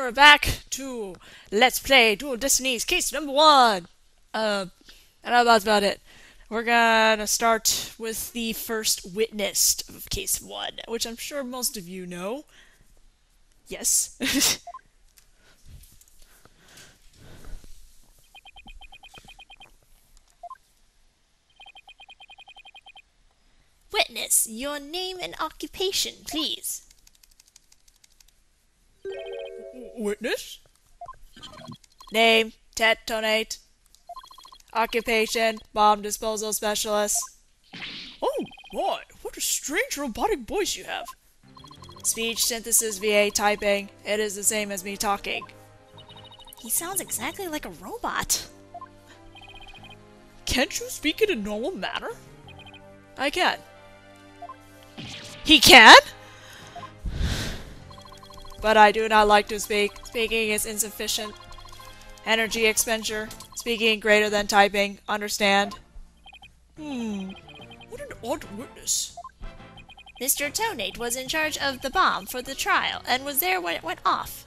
we're back to Let's Play Dual Destinies case number 1. And that's about it. We're gonna start with the first witness of case 1, which I'm sure most of you know. Yes. Witness, your name and occupation, please. Witness? Name, Tetonate. Occupation, bomb disposal specialist. Oh my, what a strange robotic voice you have. Speech synthesis VA typing. It is the same as me talking. He sounds exactly like a robot. Can't you speak in a normal manner? I can. He can? But I do not like to speak. Speaking is insufficient. Energy expenditure. Speaking greater than typing. Understand? What an odd witness. Mr. Tonate was in charge of the bomb for the trial and was there when it went off.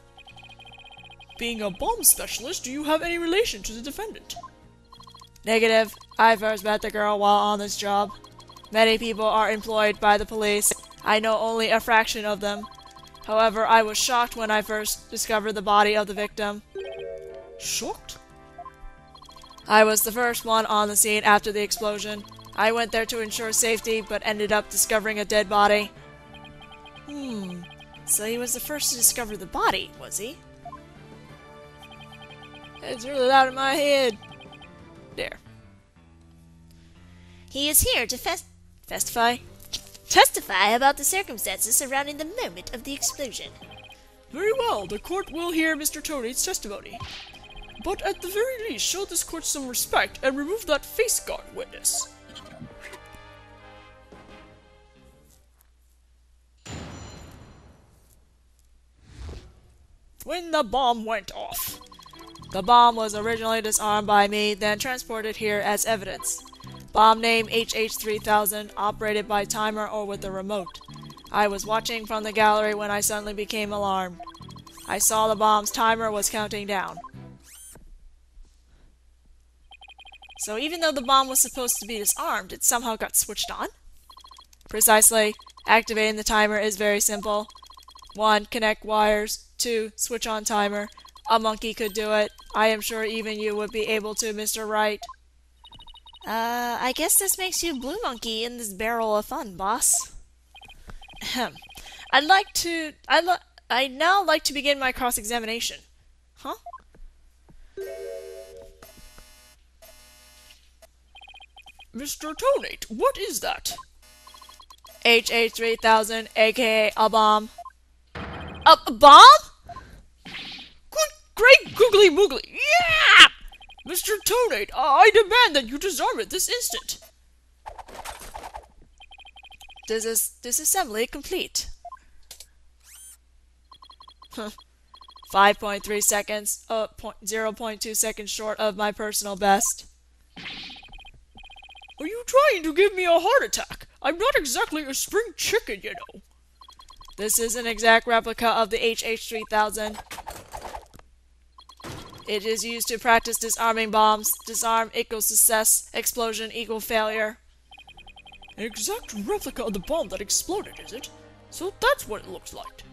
Being a bomb specialist, do you have any relation to the defendant? Negative. I first met the girl while on this job. Many people are employed by the police. I know only a fraction of them. However, I was shocked when I first discovered the body of the victim. Shocked? I was the first one on the scene after the explosion. I went there to ensure safety, but ended up discovering a dead body. So he was the first to discover the body, was he? It's really loud in my head. There. He is here to testify about the circumstances surrounding the moment of the explosion. Very well, the court will hear Mr. Tonate's testimony. But at the very least, show this court some respect and remove that face guard, witness. When the bomb went off. The bomb was originally disarmed by me, then transported here as evidence. Bomb name HH3000, operated by timer or with a remote. I was watching from the gallery when I suddenly became alarmed. I saw the bomb's timer was counting down. So even though the bomb was supposed to be disarmed, it somehow got switched on? Precisely. Activating the timer is very simple. 1. Connect wires. 2. Switch on timer. A monkey could do it. I am sure even you would be able to, Mr. Wright. I guess this makes you Blue Monkey in this barrel of fun, boss. Ahem. I'd now like to begin my cross-examination. Huh? Mr. Tonate, what is that? HH3000, aka a bomb. A bomb? Good, great googly moogly. Yeah! Mr. Tonate, I demand that you disarm it this instant. Disassembly complete. 5.3 seconds, 0.2 seconds short of my personal best. Are you trying to give me a heart attack? I'm not exactly a spring chicken, you know. This is an exact replica of the HH3000. It is used to practice disarming bombs. Disarm equals success, explosion equal failure. An exact replica of the bomb that exploded, is it? So that's what it looks like.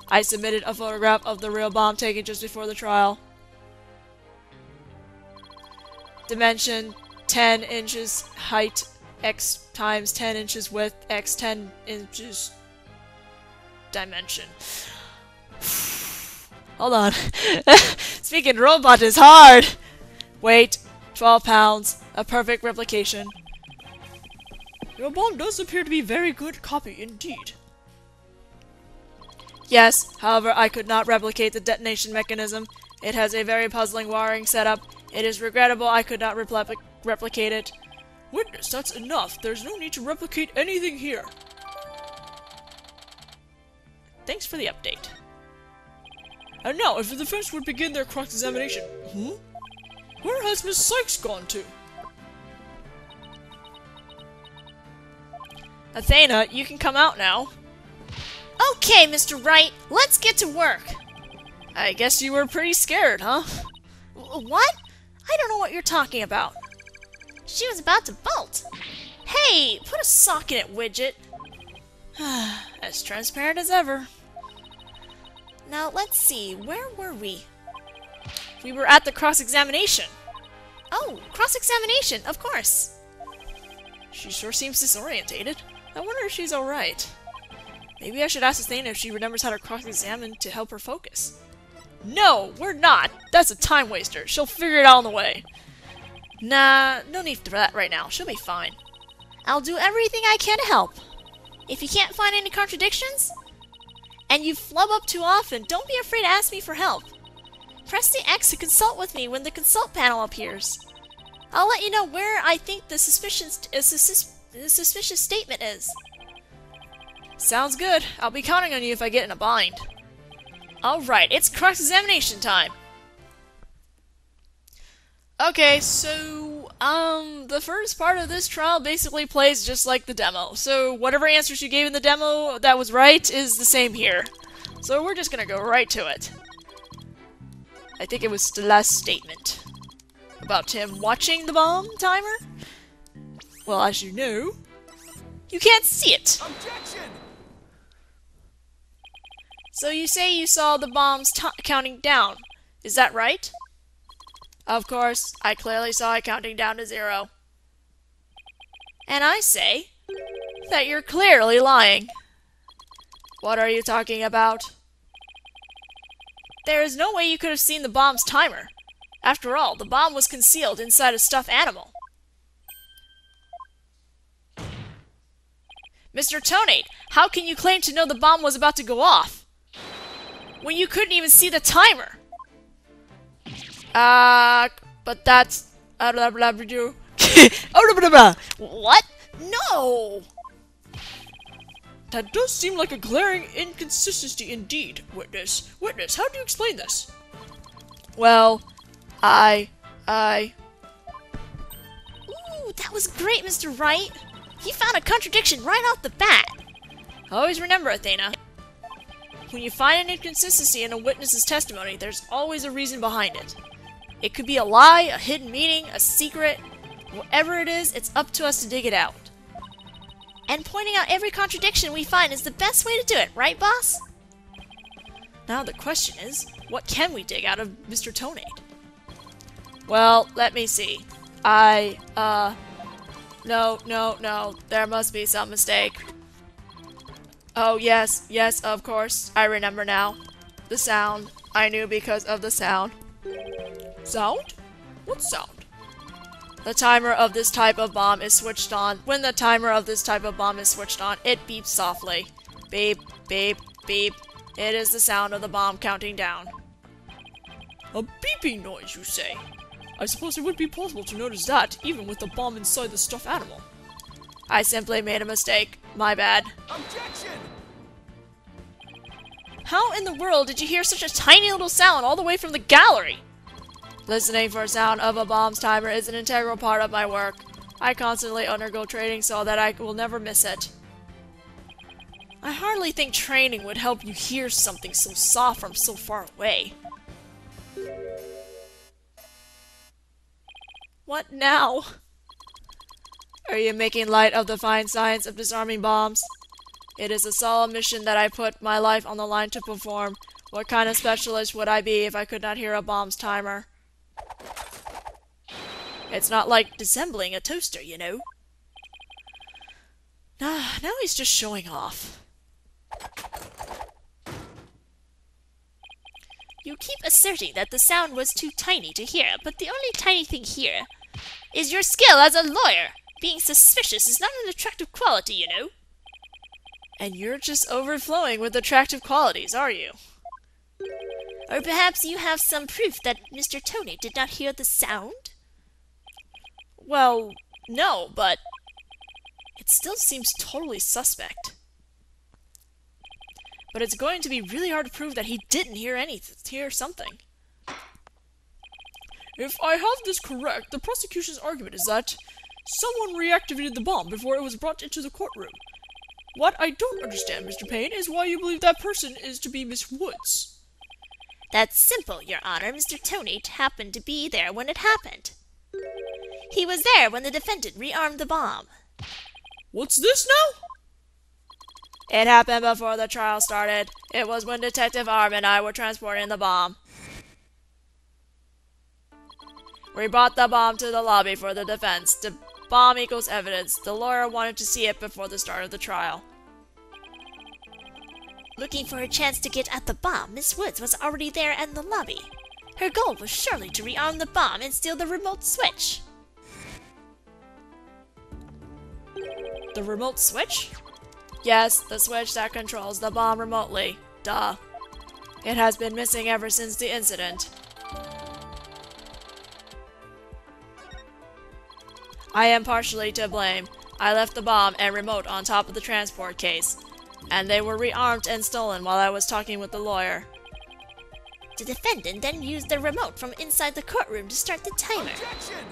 I submitted a photograph of the real bomb taken just before the trial. Dimension 10 inches, height x times 10 inches width, x 10 inches dimension. Hold on. Speaking robot is hard! Weight, 12 pounds, a perfect replication. Your bomb does appear to be very good copy indeed. Yes, however, I could not replicate the detonation mechanism. It has a very puzzling wiring setup. It is regrettable I could not replicate it. Witness, that's enough. There's no need to replicate anything here. Thanks for the update. And now, if the defense would begin their cross-examination. Where has Miss Sykes gone to? Athena, you can come out now. Okay, Mr. Wright, let's get to work. I guess you were pretty scared, huh? What? I don't know what you're talking about. She was about to bolt. Hey, put a sock in it, widget. As transparent as ever. Now, let's see. Where were we? We were at the cross-examination. Oh, cross-examination, of course. She sure seems disorientated. I wonder if she's alright. Maybe I should ask Athena if she remembers how to cross-examine to help her focus. No, we're not! That's a time waster. She'll figure it out on the way. Nah, no need for that right now. She'll be fine. I'll do everything I can to help. If you can't find any contradictions, and you flub up too often, don't be afraid to ask me for help. Press the X to consult with me when the consult panel appears. I'll let you know where I think the suspicious statement is. Sounds good. I'll be counting on you if I get in a bind. Alright, it's cross-examination time. Okay, so, the first part of this trial basically plays just like the demo. So, whatever answers you gave in the demo that was right is the same here. So, we're just gonna go right to it. I think it was the last statement. About him watching the bomb timer? Well, as you know, you can't see it! Objection! So you say you saw the bombs counting down. Is that right? Of course, I clearly saw it counting down to 0. And I say that you're clearly lying. What are you talking about? There is no way you could have seen the bomb's timer. After all, the bomb was concealed inside a stuffed animal. Mr. Tonate, how can you claim to know the bomb was about to go off when you couldn't even see the timer? But that's... What? No! That does seem like a glaring inconsistency indeed, Witness. Witness, how do you explain this? Well, Ooh, that was great, Mr. Wright. You found a contradiction right off the bat. Always remember, Athena. When you find an inconsistency in a witness's testimony, there's always a reason behind it. It could be a lie, a hidden meaning, a secret. Whatever it is, it's up to us to dig it out. And pointing out every contradiction we find is the best way to do it, right, boss? Now the question is, what can we dig out of Mr. Tonate? Well, let me see. No, there must be some mistake. Oh, yes, of course, I remember now. The sound. I knew because of the sound. Sound? What sound? The timer of this type of bomb is switched on. When the timer of this type of bomb is switched on, it beeps softly. Beep, beep, beep. It is the sound of the bomb counting down. A beeping noise, you say? I suppose it would be possible to notice that, even with the bomb inside the stuffed animal. I simply made a mistake. My bad. Objection! How in the world did you hear such a tiny little sound all the way from the gallery? Listening for a sound of a bomb's timer is an integral part of my work. I constantly undergo training so that I will never miss it. I hardly think training would help you hear something so soft from so far away. What now? Are you making light of the fine science of disarming bombs? It is a solemn mission that I put my life on the line to perform. What kind of specialist would I be if I could not hear a bomb's timer? It's not like disassembling a toaster, you know. Now he's just showing off. You keep asserting that the sound was too tiny to hear, but the only tiny thing here is your skill as a lawyer. Being suspicious is not an attractive quality, you know. And you're just overflowing with attractive qualities, are you? Or perhaps you have some proof that Mr. Tony did not hear the sound? Well, no, but it still seems totally suspect. But it's going to be really hard to prove that he didn't hear something. If I have this correct, the prosecution's argument is that someone reactivated the bomb before it was brought into the courtroom. What I don't understand, Mr. Payne, is why you believe that person is to be Miss Woods. That's simple, Your Honor. Mr. Tony happened to be there when it happened. He was there when the defendant rearmed the bomb. What's this now? It happened before the trial started. It was when Detective Arm and I were transporting the bomb. We brought the bomb to the lobby for the defense. The bomb equals evidence. The lawyer wanted to see it before the start of the trial. Looking for a chance to get at the bomb, Miss Woods was already there in the lobby. Her goal was surely to rearm the bomb and steal the remote switch. The remote switch? Yes, the switch that controls the bomb remotely. Duh. It has been missing ever since the incident. I am partially to blame. I left the bomb and remote on top of the transport case, and they were rearmed and stolen while I was talking with the lawyer. The defendant then used the remote from inside the courtroom to start the timer. Objection!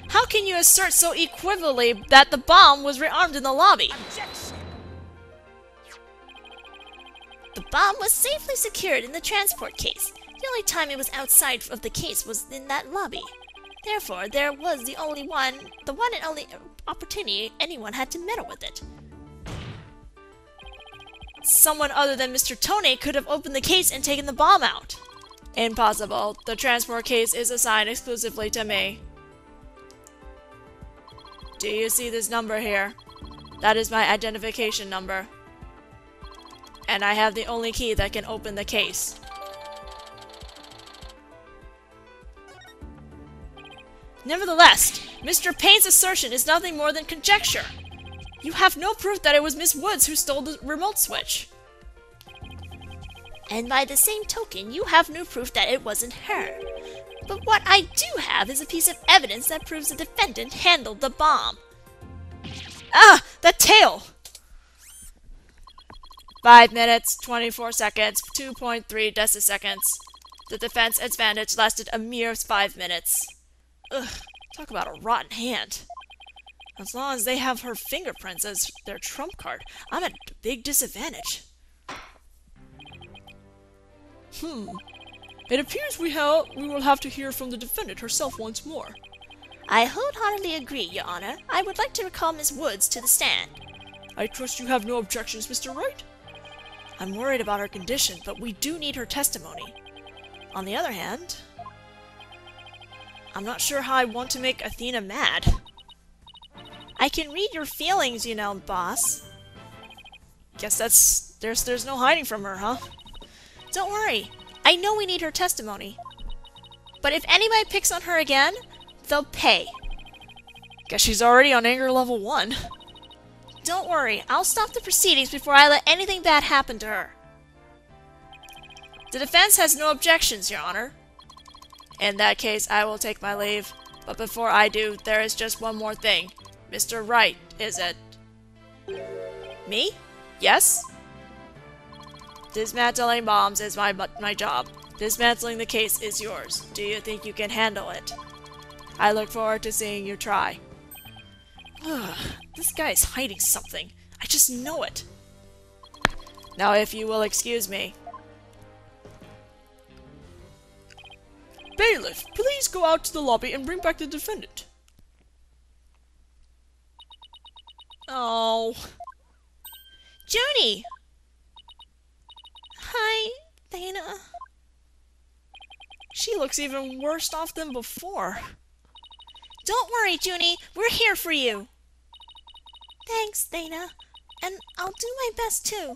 How can you assert so equivocally that the bomb was rearmed in the lobby? Objection! The bomb was safely secured in the transport case. The only time it was outside of the case was in that lobby. Therefore, there was the one and only opportunity anyone had to meddle with it. Someone other than Mr. Tony could have opened the case and taken the bomb out. Impossible. The transport case is assigned exclusively to me. Do you see this number here? That is my identification number. And I have the only key that can open the case. Nevertheless, Mr. Payne's assertion is nothing more than conjecture. You have no proof that it was Miss Woods who stole the remote switch. And by the same token, you have no proof that it wasn't her. But what I do have is a piece of evidence that proves the defendant handled the bomb. Ah! That tail! 5 minutes, 24 seconds, 2.3 deciseconds. The defense advantage lasted a mere 5 minutes. Ugh, talk about a rotten hand. As long as they have her fingerprints as their trump card, I'm at a big disadvantage. It appears we will have to hear from the defendant herself once more. I wholeheartedly agree, Your Honor. I would like to recall Miss Woods to the stand. I trust you have no objections, Mr. Wright? I'm worried about her condition, but we do need her testimony. On the other hand, I'm not sure how I want to make Athena mad. I can read your feelings, you know, boss. Guess there's no hiding from her, huh? Don't worry. I know we need her testimony. But if anybody picks on her again, they'll pay. Guess she's already on anger level 1. Don't worry. I'll stop the proceedings before I let anything bad happen to her. The defense has no objections, Your Honor. In that case, I will take my leave. But before I do, there is just one more thing. Mr. Wright, is it? Me? Yes? Dismantling bombs is my job. Dismantling the case is yours. Do you think you can handle it? I look forward to seeing you try. This guy is hiding something. I just know it. Now if you will excuse me. Bailiff, please go out to the lobby and bring back the defendant. Oh. Junie! Hi, Athena. She looks even worse off than before. Don't worry, Junie. We're here for you. Thanks, Athena. And I'll do my best, too.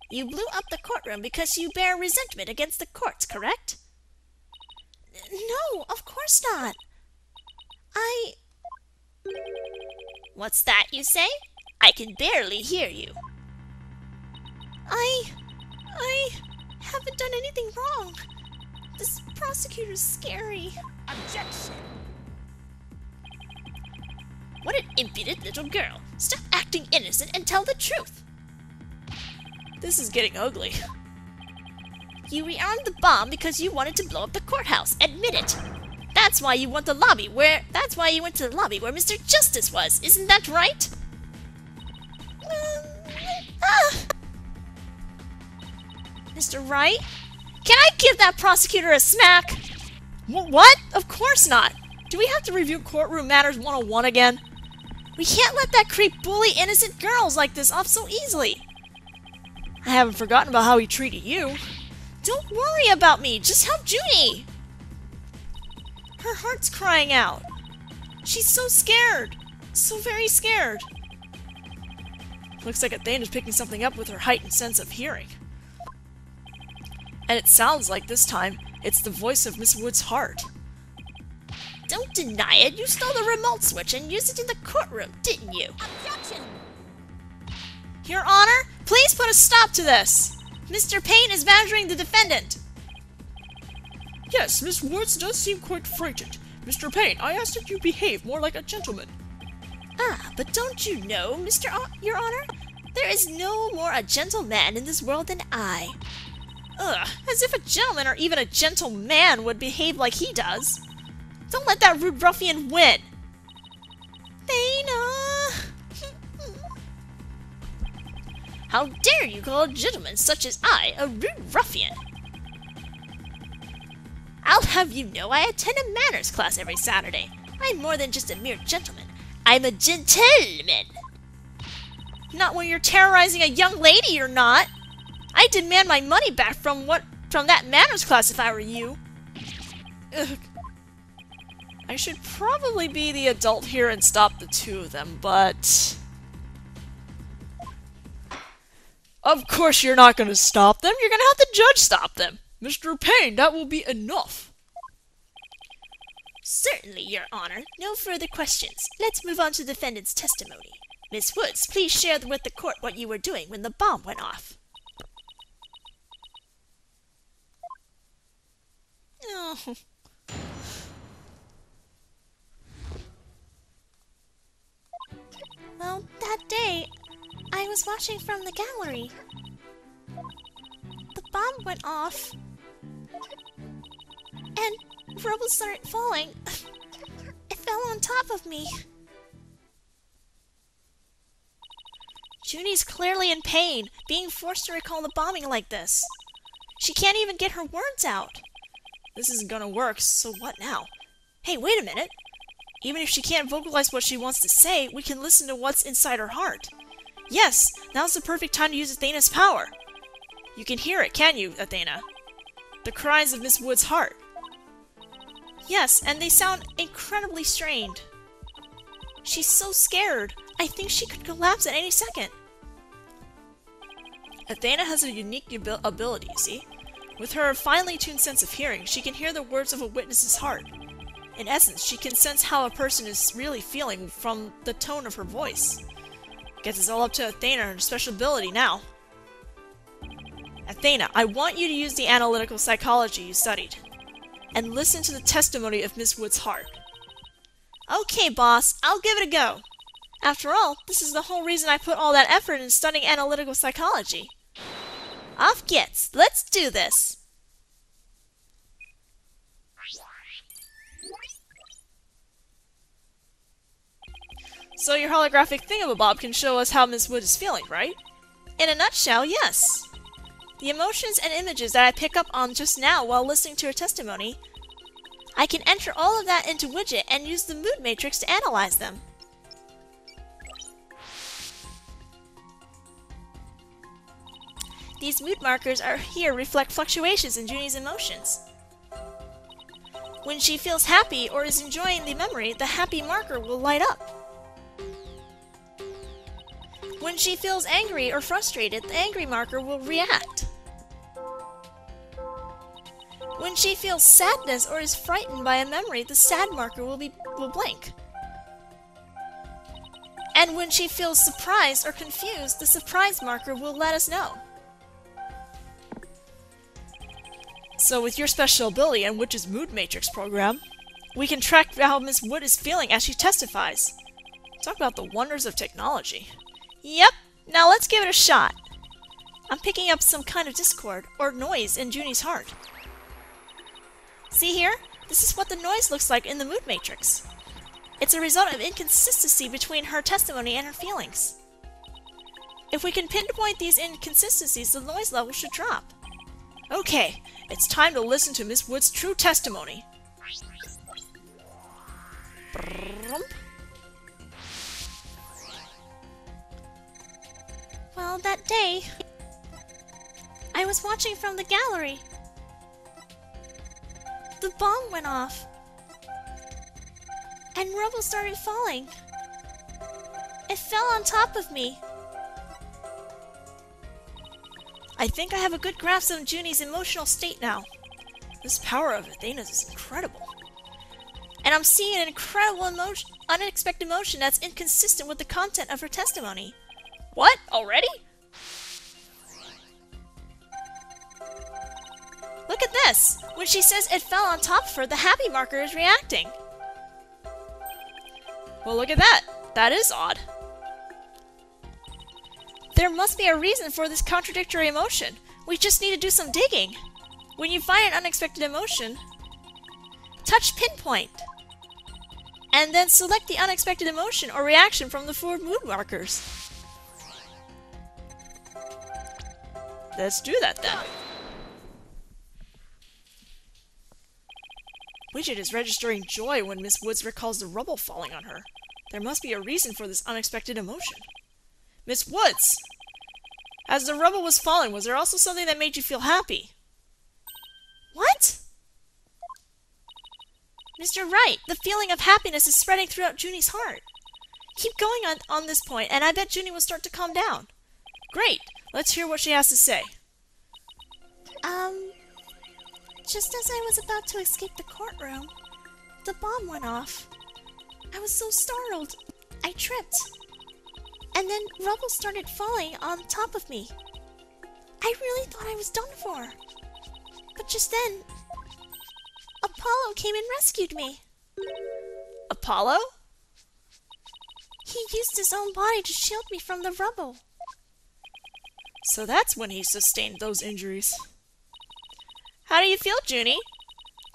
You blew up the courtroom because you bear resentment against the courts, correct? No, of course not. What's that you say? I can barely hear you. I haven't done anything wrong. This prosecutor's scary. Objection! What an impudent little girl. Stop acting innocent and tell the truth. This is getting ugly. You rearmed the bomb because you wanted to blow up the courthouse. Admit it. That's why you went to the lobby where Mr. Justice was. Isn't that right? Mr. Wright? Can I give that prosecutor a smack? What? Of course not! Do we have to review Courtroom Matters 101 again? We can't let that creep bully innocent girls like this off so easily. I haven't forgotten about how he treated you. Don't worry about me, just help Junie. Her heart's crying out. She's so scared. So very scared. Looks like Athena's picking something up with her heightened sense of hearing. And it sounds like this time, it's the voice of Miss Wood's heart. Don't deny it. You stole the remote switch and used it in the courtroom, didn't you? Objection! Your Honor, please put a stop to this. Mr. Payne is badgering the defendant. Yes, Miss Woods does seem quite frightened. Mr. Payne, I ask that you behave more like a gentleman. Ah, but don't you know, Your Honor? There is no more a gentleman in this world than I. Ugh, as if a gentleman or even a gentleman would behave like he does. Don't let that rude ruffian win! Athena! How dare you call a gentleman such as I a rude ruffian? I'll have you know I attend a manners class every Saturday. I'm more than just a mere gentleman. I'm a gentleman! Not when you're terrorizing a young lady, you're not! I'd demand my money back from that manners class if I were you. Ugh. I should probably be the adult here and stop the two of them, but... Of course you're not going to stop them. You're going to have the judge stop them. Mr. Payne, that will be enough. Certainly, Your Honor. No further questions. Let's move on to the defendant's testimony. Miss Woods, please share with the court what you were doing when the bomb went off. Oh. Well, that day, I was watching from the gallery. The bomb went off, and rubble started falling. It fell on top of me. Junie's clearly in pain, being forced to recall the bombing like this. She can't even get her words out. This isn't gonna work, so what now? Hey, wait a minute! Even if she can't vocalize what she wants to say, we can listen to what's inside her heart. Yes, now's the perfect time to use Athena's power. You can hear it, can't you, Athena? The cries of Miss Wood's heart. Yes, and they sound incredibly strained. She's so scared. I think she could collapse at any second. Athena has a unique ability, you see? With her finely tuned sense of hearing, she can hear the words of a witness's heart. In essence, she can sense how a person is really feeling from the tone of her voice. Guess it's all up to Athena and her special ability now. Athena, I want you to use the analytical psychology you studied, and listen to the testimony of Miss Wood's heart. Okay, boss, I'll give it a go. After all, this is the whole reason I put all that effort in studying analytical psychology. Off gets. Let's do this. So your holographic thingamabob can show us how Miss Wood is feeling, right? In a nutshell, yes. The emotions and images that I pick up on just now while listening to her testimony, I can enter all of that into Widget and use the mood matrix to analyze them. These mood markers are here reflect fluctuations in Junie's emotions. When she feels happy or is enjoying the memory, the happy marker will light up. When she feels angry or frustrated, the angry marker will react. When she feels sadness or is frightened by a memory, the sad marker will blink. And when she feels surprised or confused, the surprise marker will let us know. So with your special ability and Witch's Mood Matrix program, we can track how Miss Wood is feeling as she testifies. Talk about the wonders of technology. Yep, now let's give it a shot. I'm picking up some kind of discord or noise in Junie's heart. See here? This is what the noise looks like in the mood matrix. It's a result of inconsistency between her testimony and her feelings. If we can pinpoint these inconsistencies, the noise level should drop. Okay, it's time to listen to Miss Wood's true testimony. Well, that day, I was watching from the gallery. The bomb went off, and rubble started falling. It fell on top of me. I think I have a good grasp of Junie's emotional state now. This power of Athena's is incredible. And I'm seeing an incredible emotion, unexpected emotion that's inconsistent with the content of her testimony. What? Already? Look at this! When she says it fell on top of her, the happy marker is reacting. Well, look at that. That is odd. There must be a reason for this contradictory emotion. We just need to do some digging. When you find an unexpected emotion, touch pinpoint. And then select the unexpected emotion or reaction from the 4 mood markers. Let's do that then. Widget is registering joy when Miss Woods recalls the rubble falling on her. There must be a reason for this unexpected emotion. Miss Woods! As the rubble was falling, was there also something that made you feel happy? What? Mr. Wright, the feeling of happiness is spreading throughout Junie's heart. Keep going on this point, and I bet Junie will start to calm down. Great! Let's hear what she has to say. Just as I was about to escape the courtroom, the bomb went off. I was so startled, I tripped. And then rubble started falling on top of me. I really thought I was done for. But just then, Apollo came and rescued me. Apollo? He used his own body to shield me from the rubble. So that's when he sustained those injuries. How do you feel, Junie?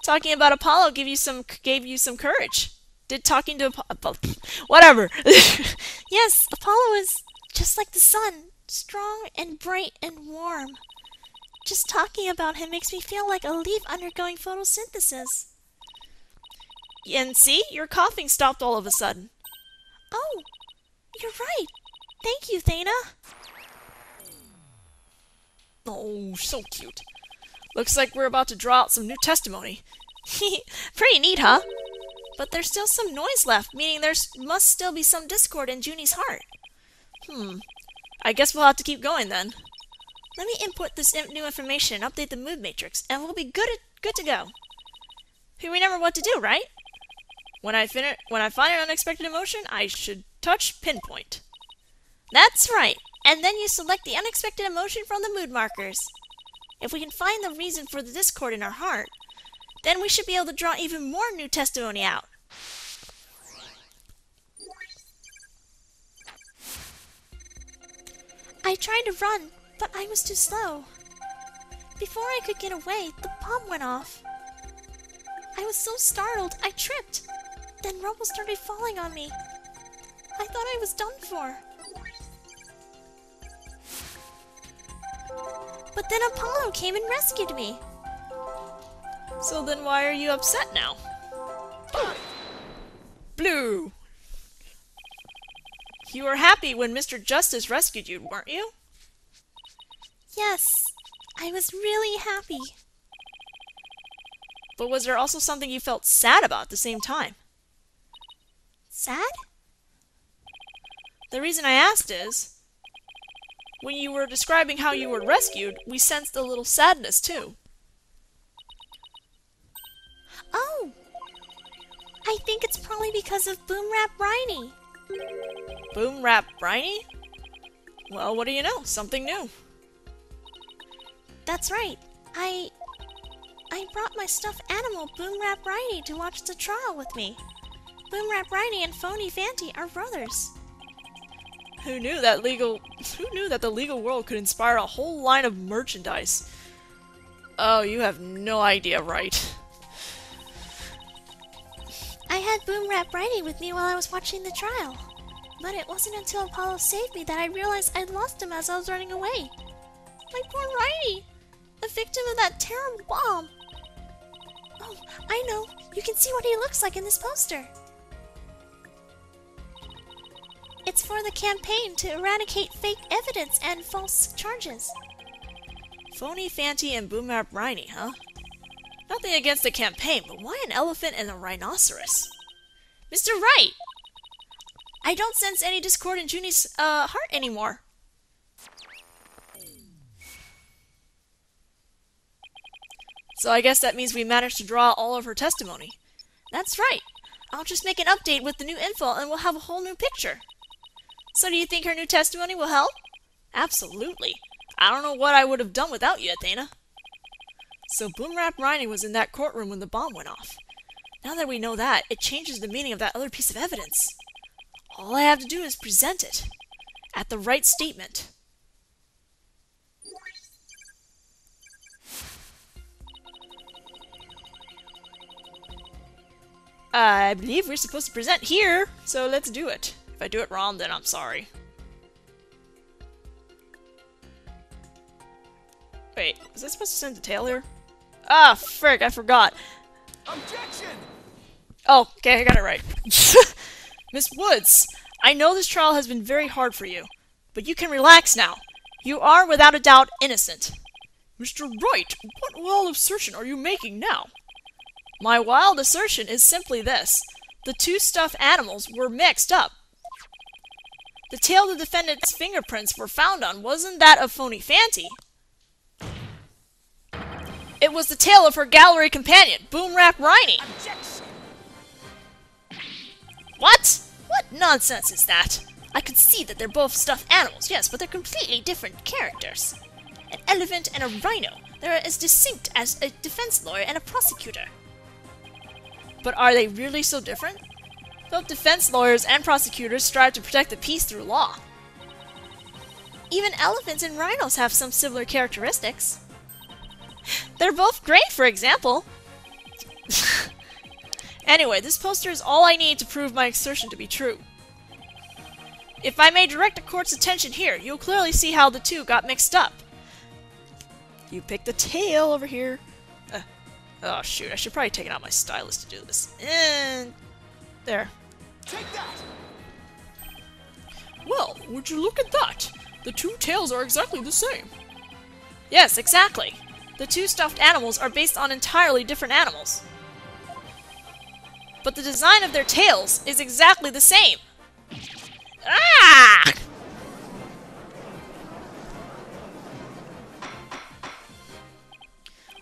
Talking about Apollo gave you some courage. Did talking to Apollo... Whatever. Yes, Apollo is just like the sun, strong and bright and warm. Just talking about him makes me feel like a leaf undergoing photosynthesis. And see, your coughing stopped all of a sudden. Oh, you're right. Thank you, Athena. Oh, so cute. Looks like we're about to draw out some new testimony. Pretty neat, huh? But there's still some noise left, meaning there must still be some discord in Junie's heart. I guess we'll have to keep going then. Let me input this new information and update the mood matrix, and we'll be good to go. Hey, remember what to do, right? When I find an unexpected emotion, I should touch pinpoint. That's right. And then you select the unexpected emotion from the mood markers. If we can find the reason for the discord in our heart, then we should be able to draw even more new testimony out. I tried to run, but I was too slow. Before I could get away, the bomb went off. I was so startled, I tripped. Then rubble started falling on me. I thought I was done for. But then Apollo came and rescued me. So then why are you upset now? Blue! You were happy when Mr. Justice rescued you, weren't you? Yes, I was really happy. But was there also something you felt sad about at the same time? Sad? The reason I asked is, when you were describing how you were rescued, we sensed a little sadness too. Oh! I think it's probably because of Boom Rap Briny. Boom Rap Briny? Well, what do you know? Something new. That's right. I brought my stuffed animal Boom Rap Briny to watch the trial with me. Boom Rap Briny and Phony Fanty are brothers. Who knew that the legal world could inspire a whole line of merchandise? Oh, you have no idea, right? I had Boom Rap Briny with me while I was watching the trial. But it wasn't until Apollo saved me that I realized I'd lost him as I was running away. My poor Wrighty! A victim victim of that terrible bomb. Oh, I know. You can see what he looks like in this poster. It's for the campaign to eradicate fake evidence and false charges. Phony Fanty and Boomrap Riney, huh? Nothing against the campaign, but why an elephant and a rhinoceros? Mr. Wright! I don't sense any discord in Junie's heart anymore. So I guess that means we managed to draw all of her testimony. That's right. I'll just make an update with the new info and we'll have a whole new picture. So do you think her new testimony will help? Absolutely. I don't know what I would have done without you, Athena. So Boomrap Riney was in that courtroom when the bomb went off. Now that we know that, it changes the meaning of that other piece of evidence. All I have to do is present it. At the right statement. I believe we're supposed to present here, so let's do it. If I do it wrong, then I'm sorry. Wait, was I supposed to send the tail here? Ah, frick, I forgot. Objection! Oh, okay, I got it right. Miss Woods, I know this trial has been very hard for you, but you can relax now. You are, without a doubt, innocent. Mr. Wright, what wild assertion are you making now? My wild assertion is simply this. The two stuffed animals were mixed up. The tail the defendant's fingerprints were found on wasn't that of Phony Fanty. It was the tail of her gallery companion, Boomrap Riney. Objection! What? What nonsense is that? I could see that they're both stuffed animals, yes, but they're completely different characters. An elephant and a rhino. They're as distinct as a defense lawyer and a prosecutor. But are they really so different? Both defense lawyers and prosecutors strive to protect the peace through law. Even elephants and rhinos have some similar characteristics. They're both great, for example. Anyway, this poster is all I need to prove my assertion to be true. If I may direct the court's attention here, you'll clearly see how the two got mixed up. You pick the tail over here. Oh shoot, I should probably take out my stylus to do this. And there. Take that! Well, would you look at that? The two tails are exactly the same. Yes, exactly. The two stuffed animals are based on entirely different animals. But the design of their tails is exactly the same. Ah!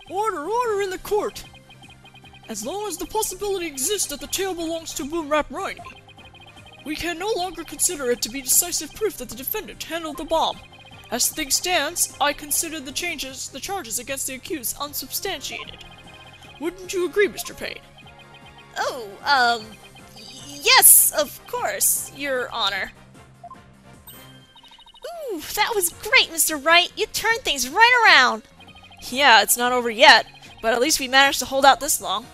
Order in the court! As long as the possibility exists that the tail belongs to Boomrap Riney, we can no longer consider it to be decisive proof that the defendant handled the bomb. As things stands, I consider the charges against the accused unsubstantiated. Wouldn't you agree, Mr. Payne? Oh, yes, of course, Your Honor. Ooh, that was great, Mr. Wright. You turned things right around. Yeah, it's not over yet, but at least we managed to hold out this long.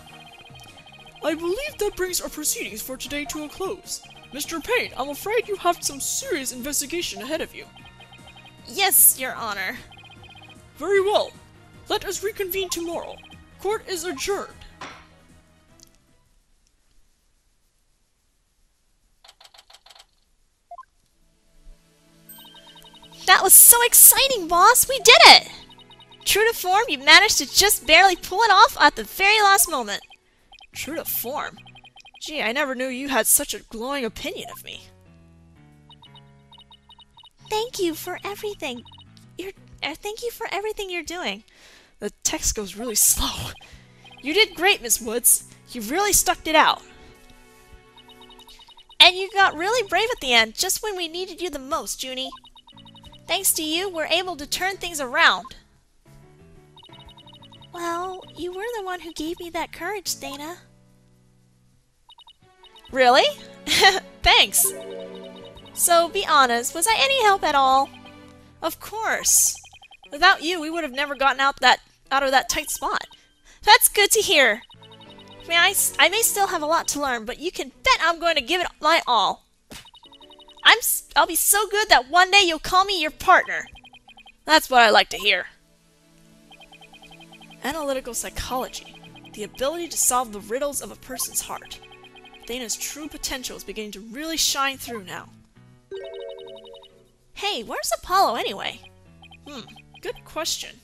I believe that brings our proceedings for today to a close. Mr. Payne, I'm afraid you have some serious investigation ahead of you. Yes, Your Honor. Very well. Let us reconvene tomorrow. Court is adjourned. That was so exciting, boss! We did it! True to form, you managed to just barely pull it off at the very last moment. True to form? Gee, I never knew you had such a glowing opinion of me. Thank you for everything. Thank you for everything you're doing. The text goes really slow. You did great, Miss Woods. You really stuck it out. And you got really brave at the end, just when we needed you the most, Junie. Thanks to you, we're able to turn things around. Well, you were the one who gave me that courage, Dana. Really? Thanks. So, be honest, was I any help at all? Of course. Without you, we would have never gotten out of that tight spot. That's good to hear. I may still have a lot to learn, but you can bet I'm going to give it my all. I'll be so good that one day you'll call me your partner. That's what I like to hear. Analytical psychology. The ability to solve the riddles of a person's heart. Athena's true potential is beginning to really shine through now. Hey, where's Apollo anyway? Good question.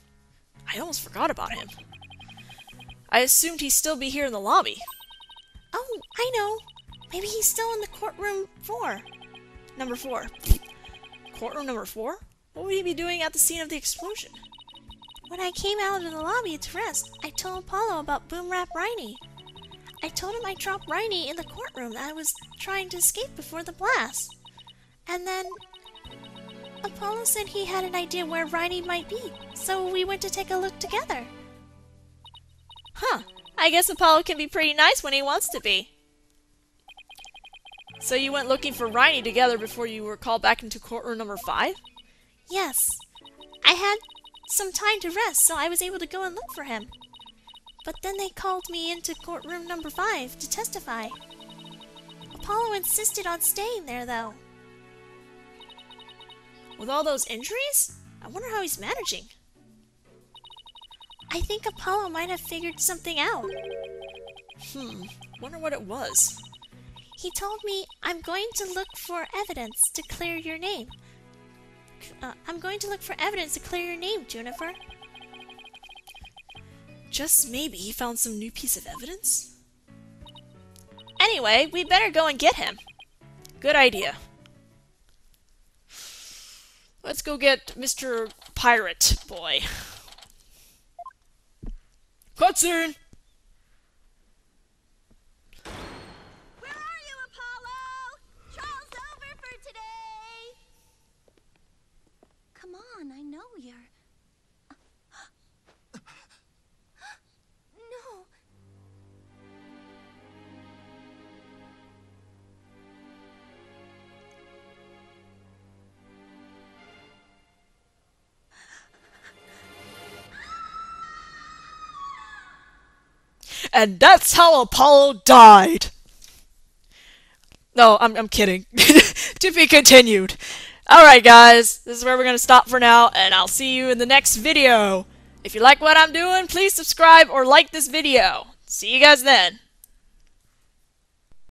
I almost forgot about him. I assumed he'd still be here in the lobby. Oh, I know. Maybe he's still in the courtroom 4. Number 4. Courtroom number 4? What would he be doing at the scene of the explosion? When I came out of the lobby to rest, I told Apollo about Boom Rap Riney. I told him I dropped Riney in the courtroom that I was trying to escape before the blast. And then Apollo said he had an idea where Riney might be, so we went to take a look together. Huh. I guess Apollo can be pretty nice when he wants to be. So you went looking for Riney together before you were called back into courtroom number 5? Yes. I had some time to rest, so I was able to go and look for him. But then they called me into courtroom number 5 to testify. Apollo insisted on staying there, though. With all those injuries? I wonder how he's managing. I think Apollo might have figured something out. Wonder what it was. He told me, I'm going to look for evidence to clear your name. Juniper. Just maybe he found some new piece of evidence? Anyway, we better go and get him. Good idea. Let's go get Mr. Pirate Boy. Cutscene! Where are you, Apollo? Trial's over for today. Come on, I know you're... No. And that's how Apollo died! No, I'm kidding. To be continued. Alright guys, this is where we're gonna stop for now, and I'll see you in the next video. If you like what I'm doing, please subscribe or like this video. See you guys then.